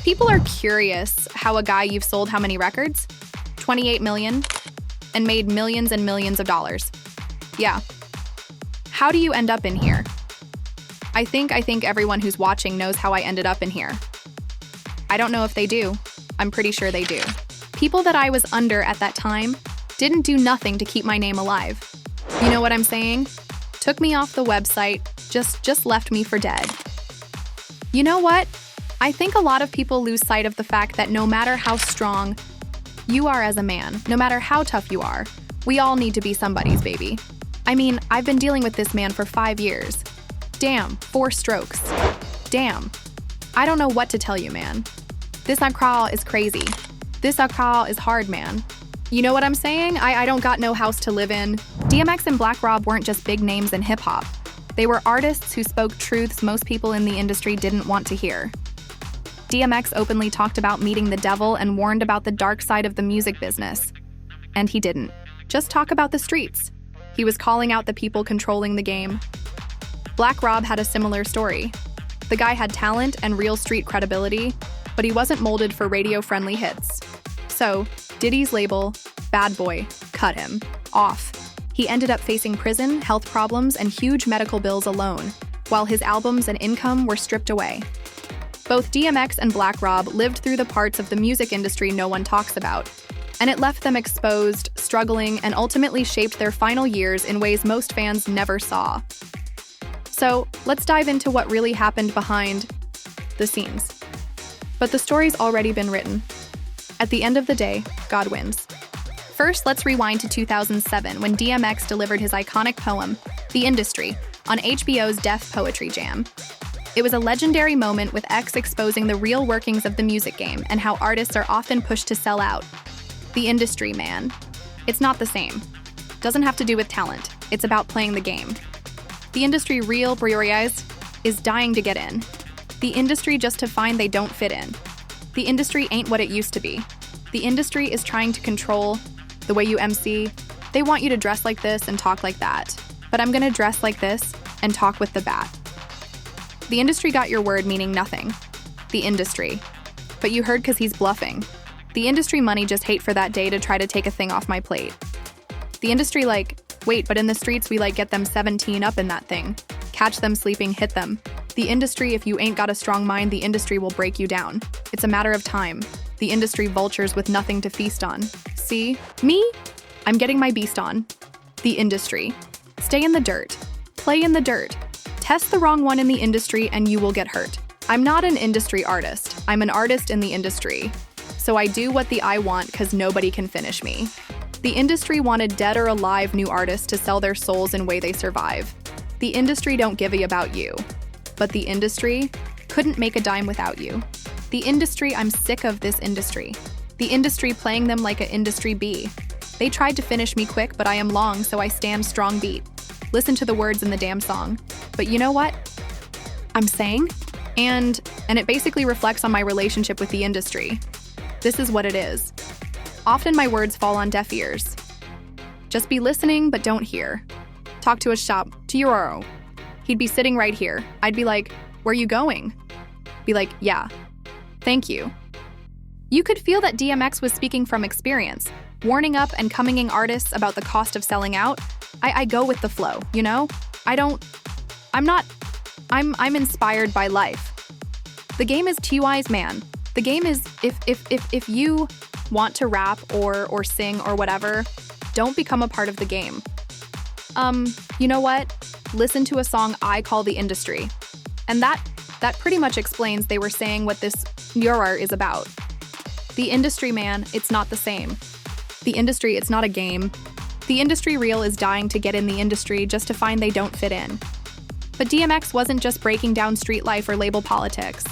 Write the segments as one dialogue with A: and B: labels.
A: People are curious how a guy you've sold how many records? 28 million? And made millions and millions of dollars. Yeah. How do you end up in here? I think everyone who's watching knows how I ended up in here. I don't know if they do. I'm pretty sure they do. People that I was under at that time didn't do nothing to keep my name alive. You know what I'm saying? Took me off the website, just left me for dead. You know what? I think a lot of people lose sight of the fact that no matter how strong you are as a man, no matter how tough you are, we all need to be somebody's baby. I mean, I've been dealing with this man for 5 years. Damn, 4 strokes. Damn. I don't know what to tell you, man. This alcohol is crazy. This alcohol is hard, man. You know what I'm saying? I don't got no house to live in. DMX and Black Rob weren't just big names in hip-hop. They were artists who spoke truths most people in the industry didn't want to hear. DMX openly talked about meeting the devil and warned about the dark side of the music business. And he didn't just talk about the streets. He was calling out the people controlling the game. Black Rob had a similar story. The guy had talent and real street credibility, but he wasn't molded for radio-friendly hits. So, Diddy's label, Bad Boy, cut him off. He ended up facing prison, health problems, and huge medical bills alone, while his albums and income were stripped away. Both DMX and Black Rob lived through the parts of the music industry no one talks about, and it left them exposed, struggling, and ultimately shaped their final years in ways most fans never saw. So, let's dive into what really happened behind the scenes. But the story's already been written. At the end of the day, God wins. First, let's rewind to 2007 when DMX delivered his iconic poem, The Industry, on HBO's Def Poetry Jam. It was a legendary moment with X exposing the real workings of the music game and how artists are often pushed to sell out. The industry, man. It's not the same. Doesn't have to do with talent. It's about playing the game. The industry real prioritized is dying to get in. The industry just to find they don't fit in. The industry ain't what it used to be. The industry is trying to control the way you MC. They want you to dress like this and talk like that. But I'm gonna dress like this and talk with the bat. The industry got your word meaning nothing. The industry. But you heard because he's bluffing. The industry money just hate for that day to try to take a thing off my plate. The industry like, wait, but in the streets we like get them 17 up in that thing. Catch them sleeping, hit them. The industry, if you ain't got a strong mind, the industry will break you down. It's a matter of time. The industry vultures with nothing to feast on. See? Me? I'm getting my beast on. The industry. Stay in the dirt. Play in the dirt. Test the wrong one in the industry and you will get hurt. I'm not an industry artist. I'm an artist in the industry. So I do what the I want because nobody can finish me. The industry wanted dead or alive new artists to sell their souls in way they survive. The industry don't give a about you. But the industry couldn't make a dime without you. The industry, I'm sick of this industry. The industry playing them like a industry bee. They tried to finish me quick, but I am long, so I stand strong beat. Listen to the words in the damn song. But you know what I'm saying? And it basically reflects on my relationship with the industry. This is what it is. Often my words fall on deaf ears. Just be listening, but don't hear. Talk to a shop, to your. He'd be sitting right here. I'd be like, where you going? Be like, yeah, thank you. You could feel that DMX was speaking from experience, warning up and coming artists about the cost of selling out. I go with the flow, you know? I'm inspired by life. The game is TY's man. The game is if you want to rap or sing or whatever, don't become a part of the game. You know what? Listen to a song I call The Industry. And that pretty much explains they were saying what this Neuer is about. The industry, man, it's not the same. The industry, it's not a game. The industry real is dying to get in the industry just to find they don't fit in. But DMX wasn't just breaking down street life or label politics.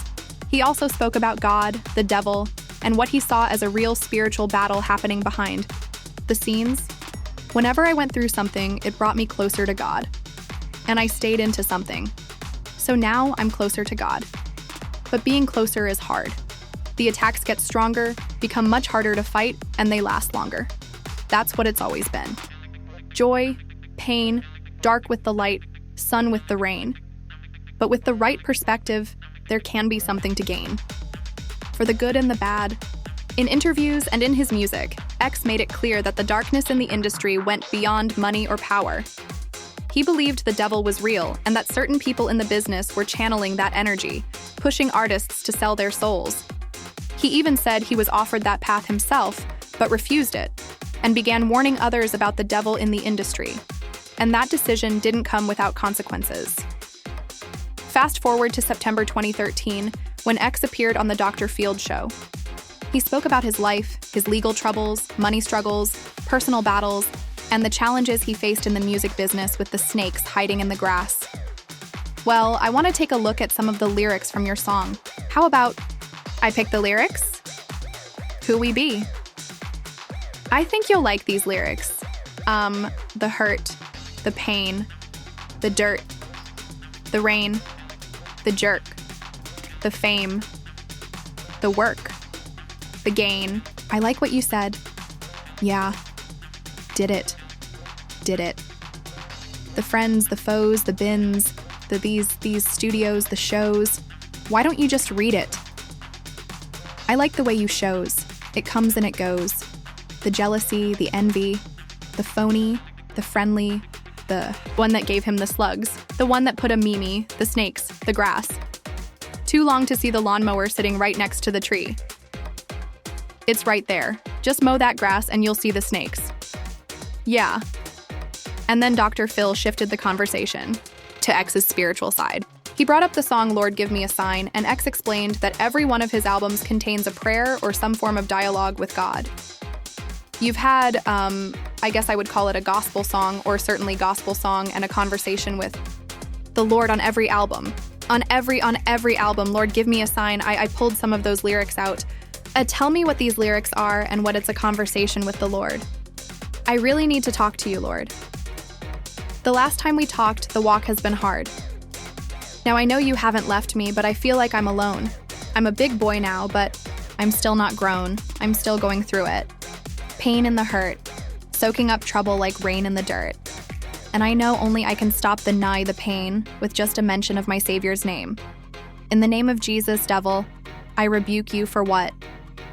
A: He also spoke about God, the devil, and what he saw as a real spiritual battle happening behind the scenes. Whenever I went through something, it brought me closer to God. And I stayed into something. So now I'm closer to God. But being closer is hard. The attacks get stronger, become much harder to fight, and they last longer. That's what it's always been. Joy, pain, dark with the light, sun with the rain. But with the right perspective, there can be something to gain. for the good and the bad. In interviews and in his music, X made it clear that the darkness in the industry went beyond money or power. He believed the devil was real and that certain people in the business were channeling that energy, pushing artists to sell their souls. He even said he was offered that path himself, but refused it, and began warning others about the devil in the industry. And that decision didn't come without consequences. Fast forward to September 2013, when X appeared on the Dr. Field show. He spoke about his life, his legal troubles, money struggles, personal battles, and the challenges he faced in the music business with the snakes hiding in the grass. Well, I want to take a look at some of the lyrics from your song. How about, I pick the lyrics? Who we be? I think you'll like these lyrics. The hurt, the pain, the dirt, the rain, the jerk, the fame, the work, the gain. I like what you said. Yeah. Did it. Did it. The friends, the foes, the bins, these studios, the shows. Why don't you just read it? I like the way you shows. It comes and it goes. The jealousy, the envy, the phony, the friendly, the one that gave him the slugs, the one that put a Mimi, the snakes, the grass. Too long to see the lawnmower sitting right next to the tree. It's right there. Just mow that grass and you'll see the snakes. Yeah. And then Dr. Phil shifted the conversation to X's spiritual side. He brought up the song Lord Give Me a Sign, and X explained that every one of his albums contains a prayer or some form of dialogue with God. You've had, I guess I would call it a gospel song, or certainly gospel song, and a conversation with the Lord on every album. On every album, Lord Give Me a Sign, I pulled some of those lyrics out. Tell me what these lyrics are and what it's a conversation with the Lord. I really need to talk to you, Lord. The last time we talked, the walk has been hard. Now I know you haven't left me, but I feel like I'm alone. I'm a big boy now, but I'm still not grown. I'm still going through it. Pain in the hurt, soaking up trouble like rain in the dirt. And I know only I can stop the pain with just a mention of my Savior's name. In the name of Jesus, devil, I rebuke you for what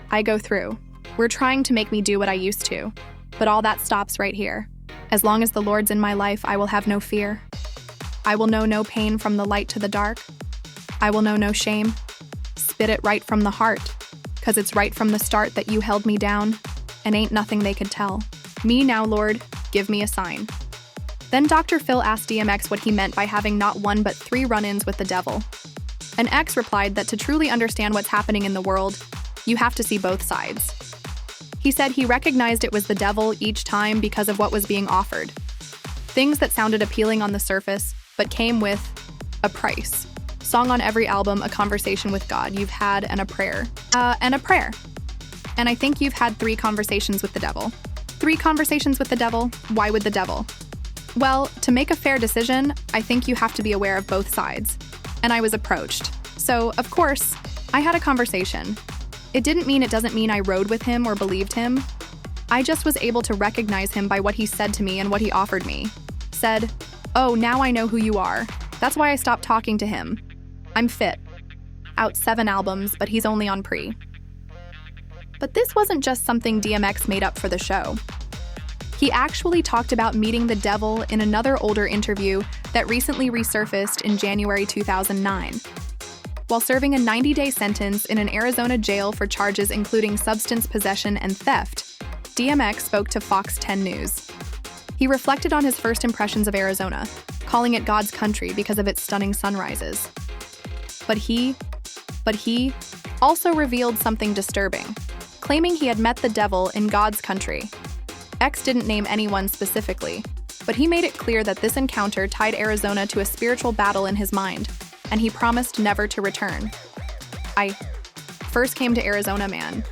A: I go through. We're trying to make me do what I used to, but all that stops right here. As long as the Lord's in my life, I will have no fear. I will know no pain from the light to the dark. I will know no shame. Spit it right from the heart, 'cause it's right from the start that you held me down, and ain't nothing they could tell. Me now, Lord, give me a sign. Then Dr. Phil asked DMX what he meant by having not one but 3 run-ins with the devil. And X replied that to truly understand what's happening in the world, you have to see both sides. He said he recognized it was the devil each time because of what was being offered. Things that sounded appealing on the surface, but came with a price. Song on every album, a conversation with God you've had, and a prayer. And a prayer. And I think you've had 3 conversations with the devil. 3 conversations with the devil? Why would the devil? Well, to make a fair decision, I think you have to be aware of both sides. And I was approached. So, of course, I had a conversation. It doesn't mean I rode with him or believed him. I just was able to recognize him by what he said to me and what he offered me. Said, oh, now I know who you are. That's why I stopped talking to him. I'm fit. Out 7 albums, but he's only on pre. But this wasn't just something DMX made up for the show. He actually talked about meeting the devil in another older interview that recently resurfaced in January 2009. While serving a 90-day sentence in an Arizona jail for charges including substance possession and theft, DMX spoke to Fox 10 News. He reflected on his first impressions of Arizona, calling it God's country because of its stunning sunrises. But he also revealed something disturbing, claiming he had met the devil in God's country. X didn't name anyone specifically, but he made it clear that this encounter tied Arizona to a spiritual battle in his mind, and he promised never to return. I first came to Arizona, man.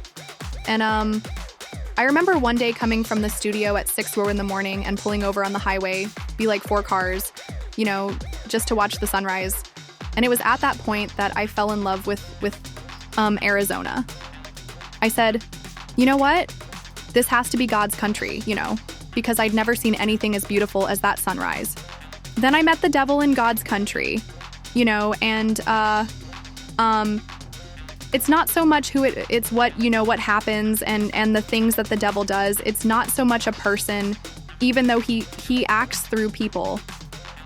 A: And I remember one day coming from the studio at 6 in the morning and pulling over on the highway, be like 4 cars, just to watch the sunrise. And it was at that point that I fell in love with Arizona. I said, you know what? This has to be God's country, because I'd never seen anything as beautiful as that sunrise. Then I met the devil in God's country, and It's not so much it's what, what happens and the things that the devil does. It's not so much a person, even though he acts through people.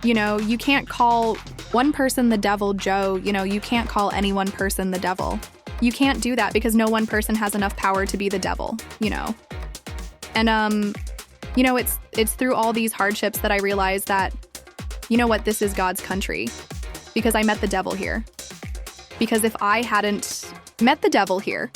A: You can't call one person the devil, Joe. You can't call any one person the devil. You can't do that because no one person has enough power to be the devil, And, it's through all these hardships that I realized that, this is God's country. Because I met the devil here. Because if I hadn't met the devil here,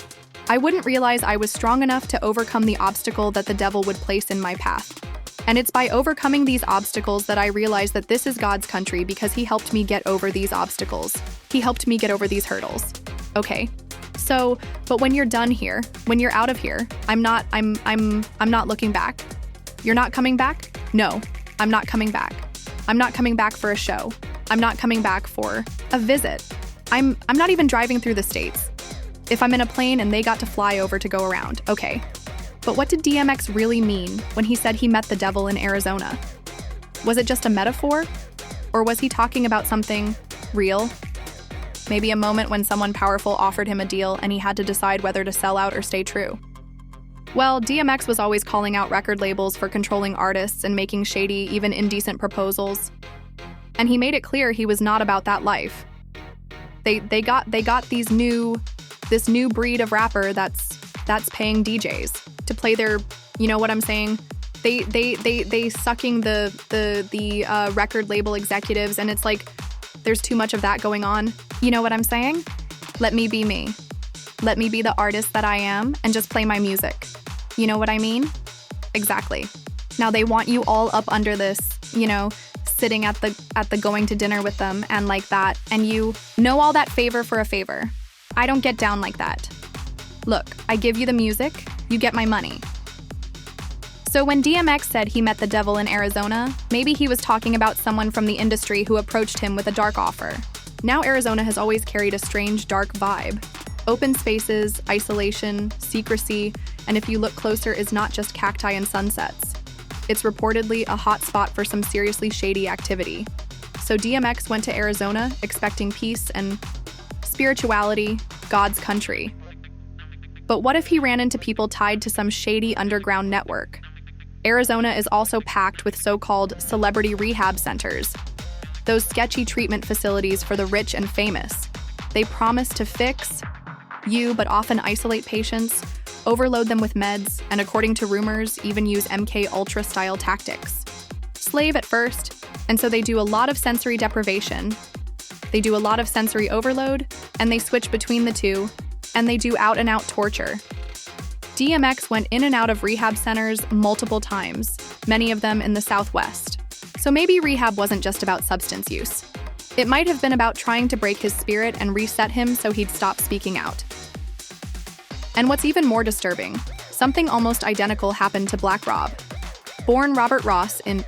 A: I wouldn't realize I was strong enough to overcome the obstacle that the devil would place in my path. And it's by overcoming these obstacles that I realized that this is God's country because he helped me get over these obstacles. He helped me get over these hurdles. Okay. So, but when you're done here, when you're out of here, I'm not looking back. You're not coming back? No, I'm not coming back. I'm not coming back for a show. I'm not coming back for a visit. I'm not even driving through the States. If I'm in a plane and they got to fly over to go around, okay. But what did DMX really mean when he said he met the devil in Arizona? Was it just a metaphor? Or was he talking about something real? Maybe a moment when someone powerful offered him a deal and he had to decide whether to sell out or stay true. Well, DMX was always calling out record labels for controlling artists and making shady, even indecent proposals. And he made it clear he was not about that life. They got this new breed of rapper that's paying DJs to play their, you know what I'm saying? They sucking the record label executives, and it's like there's too much of that going on. You know what I'm saying? Let me be me. Let me be the artist that I am and just play my music. You know what I mean? Exactly. Now they want you all up under this, sitting at the going to dinner with them and like that, and you know all that favor for a favor. I don't get down like that. Look, I give you the music, you get my money. So when DMX said he met the devil in Arizona, maybe he was talking about someone from the industry who approached him with a dark offer. Now Arizona has always carried a strange, dark vibe. Open spaces, isolation, secrecy, and if you look closer, is not just cacti and sunsets. It's reportedly a hot spot for some seriously shady activity. So DMX went to Arizona expecting peace and spirituality, God's country. But what if he ran into people tied to some shady underground network? Arizona is also packed with so-called celebrity rehab centers, those sketchy treatment facilities for the rich and famous. They promise to fix you, but often isolate patients, overload them with meds, and according to rumors, even use MK Ultra style tactics. Slave at first, and so they do a lot of sensory deprivation. They do a lot of sensory overload, and they switch between the two, and they do out-and-out torture. DMX went in and out of rehab centers multiple times, many of them in the Southwest. So maybe rehab wasn't just about substance use. It might have been about trying to break his spirit and reset him so he'd stop speaking out. And what's even more disturbing, something almost identical happened to Black Rob. Born Robert Ross in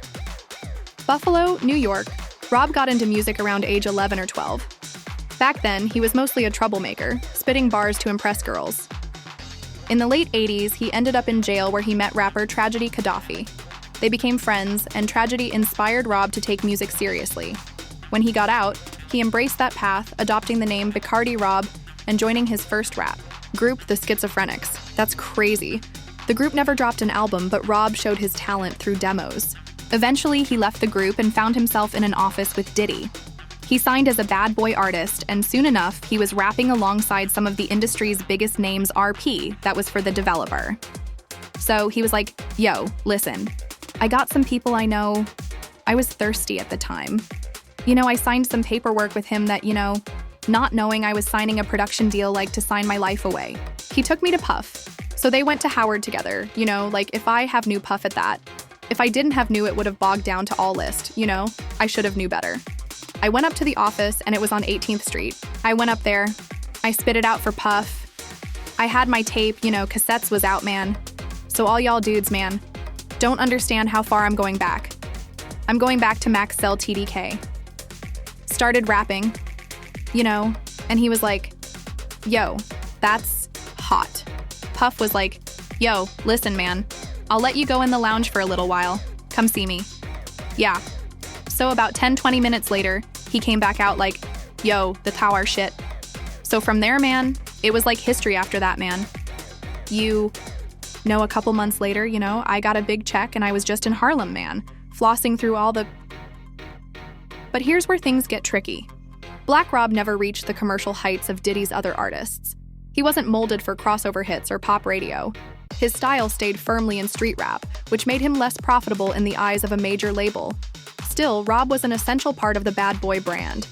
A: Buffalo, New York, Rob got into music around age 11 or 12. Back then, he was mostly a troublemaker, spitting bars to impress girls. In the late 80s, he ended up in jail where he met rapper Tragedy Gaddafi. They became friends, and Tragedy inspired Rob to take music seriously. When he got out, he embraced that path, adopting the name Bacardi Rob and joining his first rap group, the Schizophrenics. That's crazy. The group never dropped an album, but Rob showed his talent through demos. Eventually, he left the group and found himself in an office with Diddy. He signed as a bad boy artist, and soon enough, he was rapping alongside some of the industry's biggest names RP that was for the developer. So he was like, yo, listen, I got some people I know. I was thirsty at the time. I signed some paperwork with him that, not knowing I was signing a production deal to sign my life away. He took me to Puff. So they went to Howard together, if I have new Puff at that. If I didn't have new, it would have bogged down to all list, I should have knew better. I went up to the office and it was on 18th Street. I went up there. I spit it out for Puff. I had my tape, cassettes was out, man. So all y'all dudes, man, don't understand how far I'm going back. I'm going back to Max Cell TDK. Started rapping, and he was like, yo, that's hot. Puff was like, yo, listen, man, I'll let you go in the lounge for a little while. Come see me. Yeah. So about 10-20 minutes later, he came back out like, yo, that's how our shit. So from there, man, It was like history after that, man. You know, a couple months later, I got a big check and I was just in Harlem, man, flossing through all the... But here's where things get tricky. Black Rob never reached the commercial heights of Diddy's other artists. He wasn't molded for crossover hits or pop radio. His style stayed firmly in street rap, which made him less profitable in the eyes of a major label. Still, Rob was an essential part of the Bad Boy brand.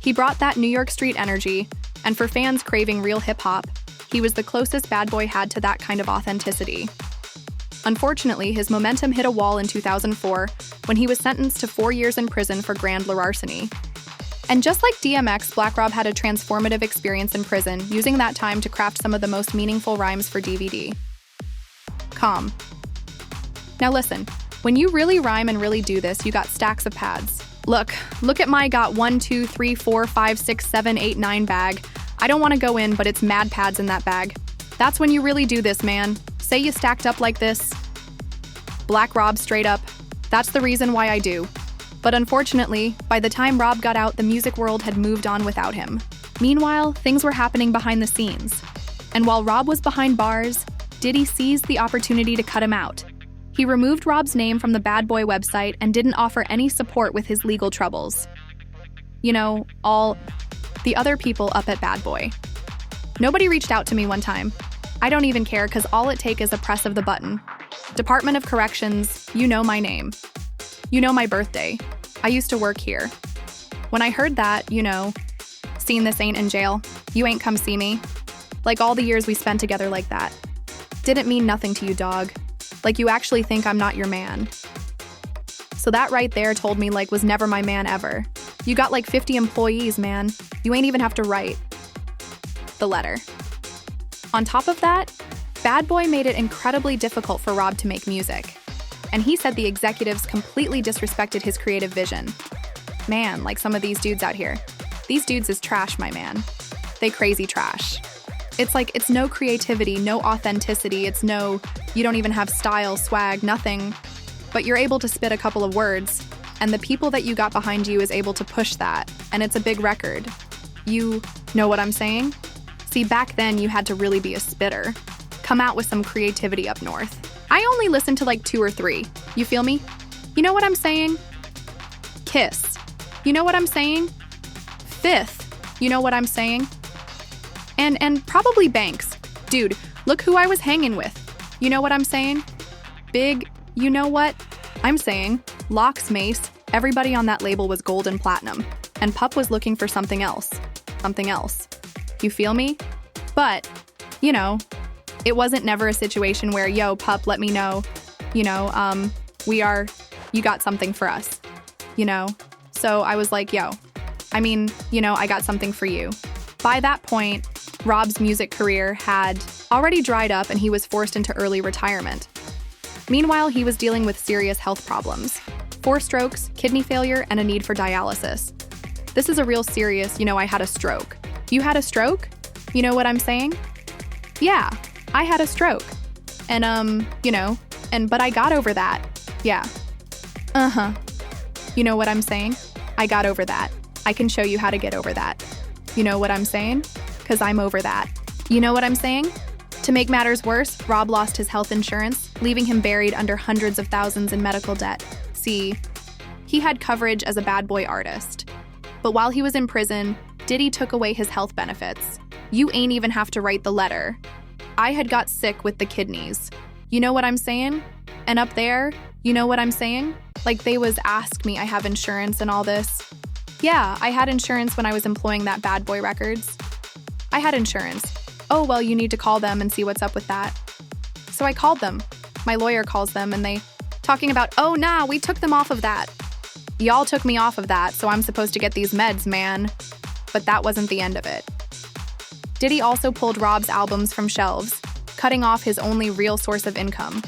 A: He brought that New York street energy, and for fans craving real hip-hop, he was the closest Bad Boy had to that kind of authenticity. Unfortunately, his momentum hit a wall in 2004 when he was sentenced to 4 years in prison for grand larceny. And just like DMX, Black Rob had a transformative experience in prison, using that time to craft some of the most meaningful rhymes for DVD. Calm. Now listen, when you really rhyme and really do this, you got stacks of pads. Look at my got 1, 2, 3, 4, 5, 6, 7, 8, 9 bag. I don't want to go in, but it's mad pads in that bag. That's when you really do this, man. Say you stacked up like this. Black Rob straight up. That's the reason why I do. But unfortunately, by the time Rob got out, the music world had moved on without him. Meanwhile, things were happening behind the scenes. And while Rob was behind bars, Diddy seized the opportunity to cut him out. He removed Rob's name from the Bad Boy website and didn't offer any support with his legal troubles. All the other people up at Bad Boy. Nobody reached out to me one time. I don't even care, because all it takes is a press of the button. Department of Corrections, you know my name. You know my birthday. I used to work here. When I heard that, seen this ain't in jail, you ain't come see me. Like all the years we spent together like that. Didn't mean nothing to you, dog. Like you actually think I'm not your man. So that right there told me was never my man ever. You got 50 employees, man. You ain't even have to write the letter. On top of that, Bad Boy made it incredibly difficult for Rob to make music. And he said the executives completely disrespected his creative vision. Man, like some of these dudes out here. These dudes is trash, my man. They crazy trash. It's no creativity, no authenticity, you don't even have style, swag, nothing. But you're able to spit a couple of words, and the people that you got behind you is able to push that, and it's a big record. You know what I'm saying? See, back then you had to really be a spitter. Come out with some creativity up north. I only listened to 2 or 3. You feel me? You know what I'm saying? Kiss. You know what I'm saying? Fifth. You know what I'm saying? And probably Banks. Dude, look who I was hanging with. You know what I'm saying? Big, you know what? I'm saying, Locks, Mace, everybody on that label was gold and platinum. And Pup was looking for something else. Something else. You feel me? But, it wasn't never a situation where, yo, Pup, let me know, you got something for us, So I was like, yo, I got something for you. By that point, Rob's music career had already dried up and he was forced into early retirement. Meanwhile, he was dealing with serious health problems. 4 strokes, kidney failure, and a need for dialysis. This is a real serious, I had a stroke. You had a stroke? You know what I'm saying? Yeah, I had a stroke. And, but I got over that. Yeah. You know what I'm saying? I got over that. I can show you how to get over that. You know what I'm saying? 'Cause I'm over that. You know what I'm saying? To make matters worse, Rob lost his health insurance, leaving him buried under hundreds of thousands in medical debt. See, he had coverage as a Bad Boy artist. But while he was in prison, Diddy took away his health benefits. You ain't even have to write the letter. I had got sick with the kidneys. You know what I'm saying? And up there, you know what I'm saying? They was ask me I have insurance and all this. Yeah, I had insurance when I was employing that Bad Boy Records. I had insurance. Oh, well, you need to call them and see what's up with that. So I called them. My lawyer calls them and they talking about, oh, nah, we took them off of that. Y'all took me off of that, so I'm supposed to get these meds, man. But that wasn't the end of it. Diddy also pulled Rob's albums from shelves, cutting off his only real source of income.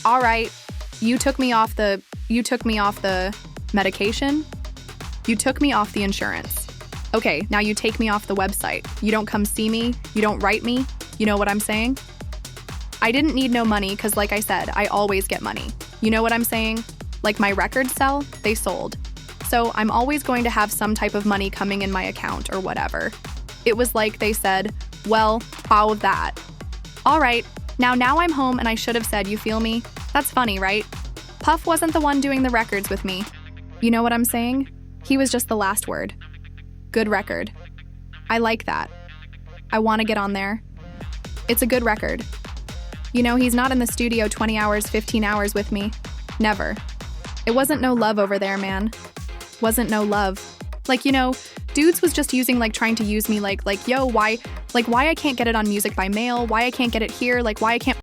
A: All right, you took me off the medication? You took me off the insurance. Okay, now you take me off the website. You don't come see me. You don't write me. You know what I'm saying? I didn't need no money because, like I said, I always get money. You know what I'm saying? My records sell, they sold. So I'm always going to have some type of money coming in my account or whatever. It was like they said, well, how of that? All right, now I'm home and I should have said, you feel me? That's funny, right? Puff wasn't the one doing the records with me. You know what I'm saying? He was just the last word. Good record. I like that. I want to get on there. It's a good record. You know, he's not in the studio 20 hours, 15 hours with me. Never. It wasn't no love over there, man. Wasn't no love. Like, you know, dudes was just using, like, trying to use me, like, yo, why I can't get it on Music by Mail, why I can't get it here, like, why I can't